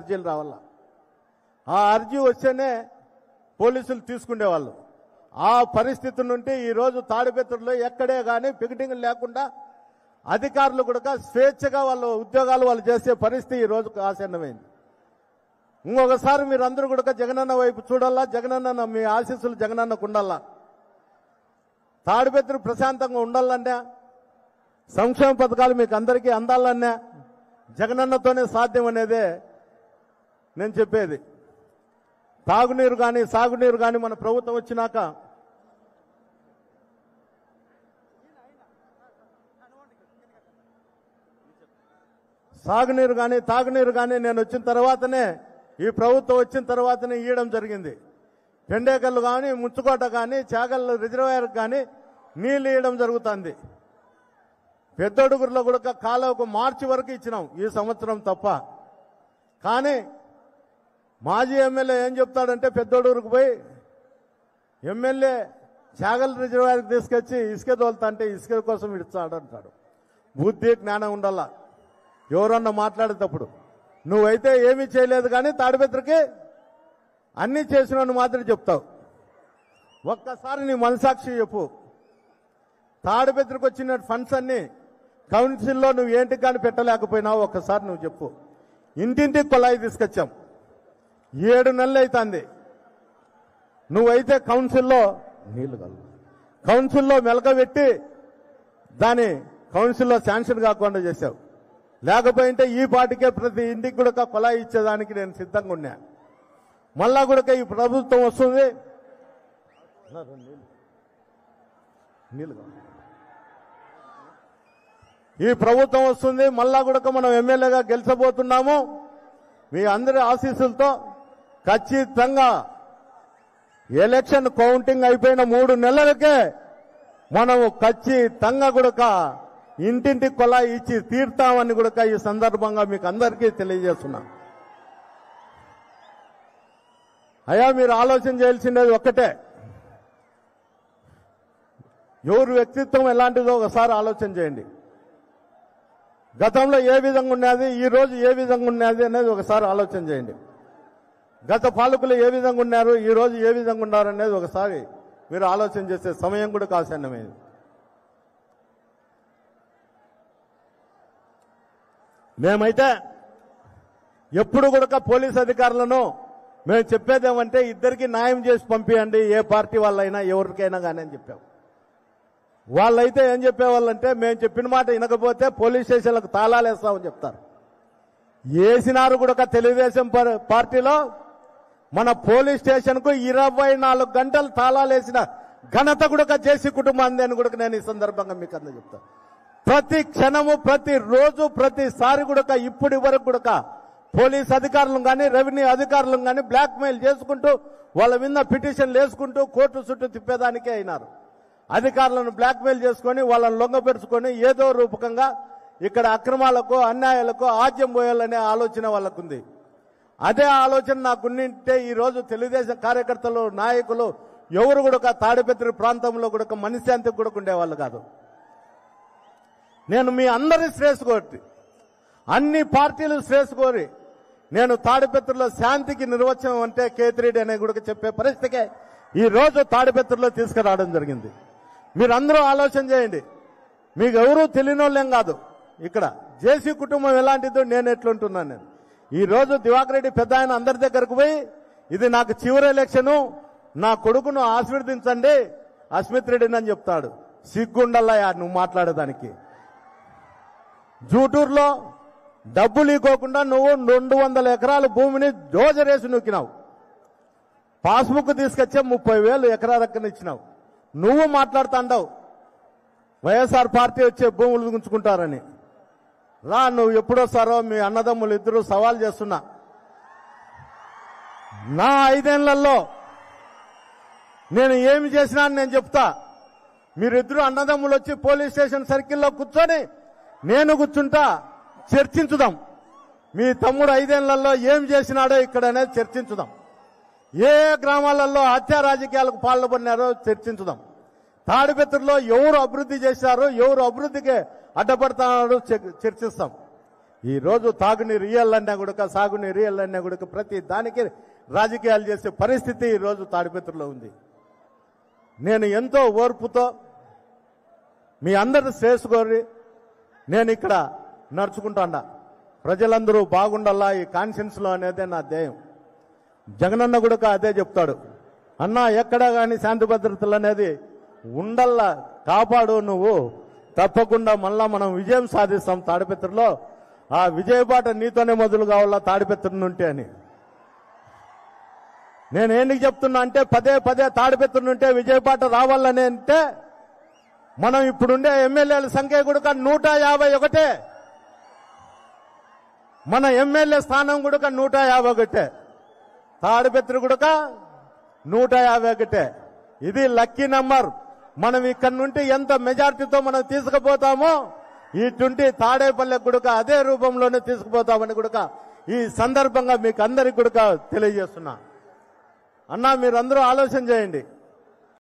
అర్జీలు రావాలా. ఆ అర్జీ వస్తేనే పోలీసులు తీసుకునేవాళ్ళు. ఆ పరిస్థితి నుండి ఈరోజు తాడిపత్రిలో ఎక్కడే కానీ పికెటింగ్ లేకుండా అధికారులు కూడా స్వేచ్ఛగా వాళ్ళు ఉద్యోగాలు వాళ్ళు చేసే పరిస్థితి ఈరోజు ఆసన్నమైంది. ఇంకొకసారి మీరందరూ కూడా జగనన్న వైపు చూడాలా. జగనన్న మీ ఆశీస్సులు జగనన్నకు ఉండాలా. తాడిపత్రి ప్రశాంతంగా ఉండాలన్నా, సంక్షేమ పథకాలు మీకు అందరికీ అందాలన్నా జగనన్నతోనే సాధ్యం అనేదే నేను చెప్పేది. తాగునీరు కానీ సాగునీరు కానీ మన ప్రభుత్వం వచ్చినాక సాగునీరు కానీ తాగునీరు కానీ నేను వచ్చిన తర్వాతనే, ఈ ప్రభుత్వం వచ్చిన తర్వాతనే ఇవ్వడం జరిగింది. పెండేకల్లు కానీ ముచ్చుకోట కానీ చాగల్ రిజర్వాయర్ కానీ నీళ్లు ఇవ్వడం జరుగుతుంది. పెద్దడుగురులో కూడా కాలువకు మార్చి వరకు ఇచ్చినాం ఈ సంవత్సరం తప్ప. కానీ మాజీ ఎమ్మెల్యే ఏం చెప్తాడంటే పెద్దడుగురికి పోయి ఎమ్మెల్యే చాగల్ రిజర్వాయర్కి తీసుకొచ్చి ఇసుక తోలుతా అంటే ఇసుక కోసం ఇస్తాడంటాడు. బుద్ధి జ్ఞానం ఉండాలా ఎవరన్నా మాట్లాడేటప్పుడు. నువ్వైతే ఏమీ చేయలేదు కానీ తాడిపత్రికి అన్నీ చేసినట్టు మాత్రం చెప్తావు. ఒక్కసారి నీ మనసాక్షి చెప్పు. తాడిపత్రికి వచ్చిన ఫండ్స్ అన్ని కౌన్సిల్లో నువ్వు ఏంటికి కానీ పెట్టలేకపోయినావు. ఒక్కసారి నువ్వు చెప్పు. ఇంటింటికి కొలాయి తీసుకొచ్చాం. 7 నెలలు అవుతుంది. నువ్వైతే కౌన్సిల్లో నీళ్లు కలు కౌన్సిల్లో మెలకబెట్టి దాన్ని కౌన్సిల్లో శాంక్షన్ కాకుండా చేశావు. లేకపోయింటే ఈ పాటికే ప్రతి ఇంటికి కూడా కొలాయి ఇచ్చేదానికి నేను సిద్ధంగా ఉన్నా. మళ్ళా కూడా ఈ ప్రభుత్వం వస్తుంది. ఈ ప్రభుత్వం వస్తుంది. మళ్ళా కూడా మనం ఎమ్మెల్యేగా గెలిచబోతున్నాము. మీ అందరి ఆశీస్సులతో ఖచ్చితంగా ఎలక్షన్ కౌంటింగ్ అయిపోయిన 3 నెలలకే మనము ఖచ్చితంగా కూడా ఇంటింటికి కొలాయి ఇచ్చి తీర్తామని కూడా ఈ సందర్భంగా మీకు అందరికీ తెలియజేస్తున్నాం. అయ్యా మీరు ఆలోచన చేయాల్సిందేది ఒక్కటే. ఎవరి వ్యక్తిత్వం ఎలాంటిదో ఒకసారి ఆలోచన చేయండి. గతంలో ఏ విధంగా ఉన్నది, ఈ రోజు ఏ విధంగా ఉన్నది అనేది ఒకసారి ఆలోచన చేయండి. గత పాలకులు ఏ విధంగా ఉన్నారు, ఈ రోజు ఏ విధంగా ఉన్నారు అనేది ఒకసారి మీరు ఆలోచన చేసే సమయం కూడా ఆసన్నమైంది. మేమైతే ఎప్పుడు కూడా పోలీస్ అధికారులను మేము చెప్పేదేమంటే ఇద్దరికి న్యాయం చేసి పంపించండి, ఏ పార్టీ వాళ్ళైనా ఎవరికైనా కానీ అని చెప్పాం. వాళ్ళైతే ఏం చెప్పేవాళ్ళంటే మేము చెప్పిన మాట వినకపోతే పోలీస్ స్టేషన్లకు తాళాలు వేస్తామని చెప్తారు. వేసినారు కూడా తెలుగుదేశం పార్టీలో మన పోలీస్ స్టేషన్కు 24 గంటలు తాళాలు వేసిన ఘనత కూడా జేసీ కుటుంబాన్ని అని కూడా నేను ఈ సందర్భంగా మీకు అందరూ చెప్తాను. ప్రతి క్షణము ప్రతి రోజు ప్రతిసారి కూడా ఇప్పటి వరకు కూడా పోలీస్ అధికారులను కానీ రెవెన్యూ అధికారులను కానీ బ్లాక్ మెయిల్ చేసుకుంటూ వాళ్ళ మీద పిటిషన్లు వేసుకుంటూ కోర్టు చుట్టూ తిప్పేదానికే అయినారు. అధికారులను బ్లాక్ మెయిల్ చేసుకొని వాళ్ళని లొంగపెరుచుకొని ఏదో రూపకంగా ఇక్కడ అక్రమాలకు అన్యాయాలకు ఆజ్యం పోయాలనే ఆలోచన వాళ్ళకుంది. అదే ఆలోచన నాకున్నింటే ఈరోజు తెలుగుదేశం కార్యకర్తలు నాయకులు ఎవరు కూడా తాడిపత్రి ప్రాంతంలో కూడా మనశ్శాంతికి కూడా ఉండేవాళ్ళు కాదు. నేను మీ అందరి శ్రేయస్సు కోరి, అన్ని పార్టీలు శ్రేయస్సు కోరి నేను తాడిపత్రిలో శాంతికి నిర్వచనం అంటే కేతిరెడ్డి అనే కూడా చెప్పే పరిస్థితికే ఈ రోజు తాడిపత్రిలో తీసుకురావడం జరిగింది. మీరందరూ ఆలోచన చేయండి. మీకు ఎవరూ తెలియనోళ్ళేం కాదు. ఇక్కడ జేసీ కుటుంబం ఎలాంటిదో నేను ఎట్లుంటున్నాను. నేను ఈ రోజు దివాకర్ రెడ్డి పెద్ద ఆయన అందరి దగ్గరకు పోయి ఇది నాకు చివరి ఎలక్షను, నా కొడుకును ఆశీర్వదించండి అస్మిత్ రెడ్డిని అని చెప్తాడు. సిగ్గుండల్లయా నువ్వు మాట్లాడేదానికి. జూటూరులో డబ్బులు ఇవ్వకుండా నువ్వు 200 ఎకరాల భూమిని జోజరేసి నూకినావు. పాస్బుక్ తీసుకొచ్చే 30,000 ఎకరాలక్కన ఇచ్చినావు. నువ్వు మాట్లాడుతాండావు వైఎస్ఆర్ పార్టీ వచ్చే భూములు గుంచుకుంటారని. రా, నువ్వు ఎప్పుడొస్తారో మీ అన్నదమ్ములు ఇద్దరు సవాల్ చేస్తున్నా. నా 5 ఏళ్లలో నేను ఏమి చేసినా నేను చెప్తా. మీరిద్దరు అన్నదమ్ములు వచ్చి పోలీస్ స్టేషన్ సర్కిల్లో కూర్చొని నేను కూర్చుంటా, చర్చించుదాం. మీ తమ్ముడు 5 ఏళ్లలో ఏం చేసినాడో ఇక్కడ అనేది చర్చించుదాం. ఏ గ్రామాలలో హత్యా రాజకీయాలకు పాల్పడినారో చర్చించుదాం. తాడిపత్రిలో ఎవరు అభివృద్ధి చేశారో ఎవరు అభివృద్ధికి అడ్డపడుతున్నారో చర్చిస్తాం. ఈరోజు తాగునీరు ఇయ్యాలన్నా కూడా సాగునీరు ఇయ్యాలన్నా కూడా ప్రతి దానికి రాజకీయాలు చేసే పరిస్థితి ఈరోజు తాడిపత్రిలో ఉంది. నేను ఎంతో ఓర్పుతో మీ అందరి శ్రేయస్సు కోరి నేను ఇక్కడ నడుచుకుంటాడా. ప్రజలందరూ బాగుండాలా ఈ కాన్షియన్స్లో అనేదే నా ధ్యేయం. జగనన్న కూడా అదే చెప్తాడు, అన్నా ఎక్కడా కానీ శాంతి భద్రతలు అనేది ఉండల్లా, కాపాడు నువ్వు, తప్పకుండా మళ్ళా మనం విజయం సాధిస్తాం తాడిపత్రిలో. ఆ విజయబాట నీతోనే మొదలు కావాలా తాడిపత్రి నుండి అని. నేను ఏంటికి చెప్తున్నా అంటే పదే పదే తాడిపత్రి నుంటే విజయబాట రావాలని అంటే మనం ఇప్పుడుండే ఎమ్మెల్యేల సంఖ్య కూడా 151. మన ఎమ్మెల్యే స్థానం కూడా 151. తాడిపత్రి కూడా 151. ఇది లక్కీ నంబర్. మనం ఇక్కడి నుండి ఎంత మెజార్టీతో మనం తీసుకుపోతామో ఇటుంటి తాడేపల్లెకి కూడా అదే రూపంలోనే తీసుకుపోతామని కూడా ఈ సందర్భంగా మీకు అందరికి కూడా తెలియజేస్తున్నా. అన్నా మీరందరూ ఆలోచన చేయండి.